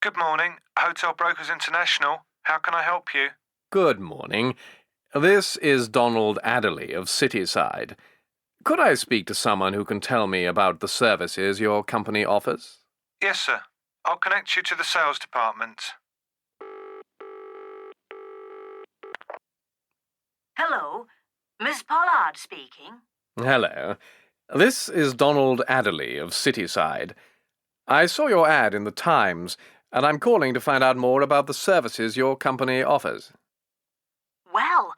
Good morning, Hotel Brokers International. How can I help you? Good morning. This is Donald Adderley of Cityside. Could I speak to someone who can tell me about the services your company offers? Yes, sir. I'll connect you to the sales department. Hello, Miss Pollard speaking. Hello. This is Donald Adderley of Cityside. I saw your ad in the Times, and I'm calling to find out more about the services your company offers. Well,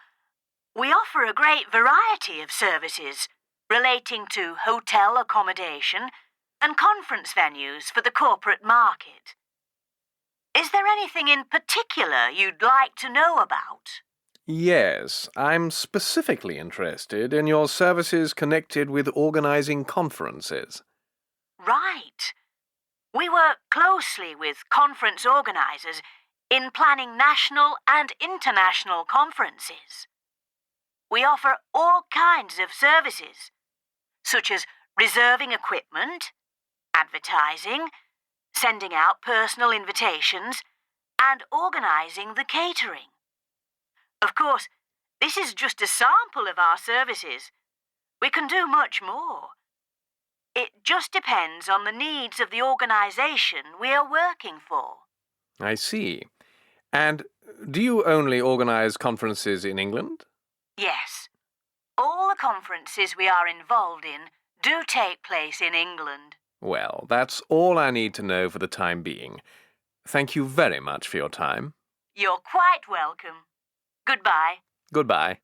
we offer a great variety of services relating to hotel accommodation and conference venues for the corporate market. Is there anything in particular you'd like to know about? Yes, I'm specifically interested in your services connected with organizing conferences. Right. We work closely with conference organizers in planning national and international conferences. We offer all kinds of services, such as reserving equipment, advertising, sending out personal invitations, and organizing the catering. Of course, this is just a sample of our services. We can do much more. It just depends on the needs of the organization we are working for. I see. And do you only organize conferences in England? Yes. All the conferences we are involved in do take place in England. Well, that's all I need to know for the time being. Thank you very much for your time. You're quite welcome. Goodbye. Goodbye.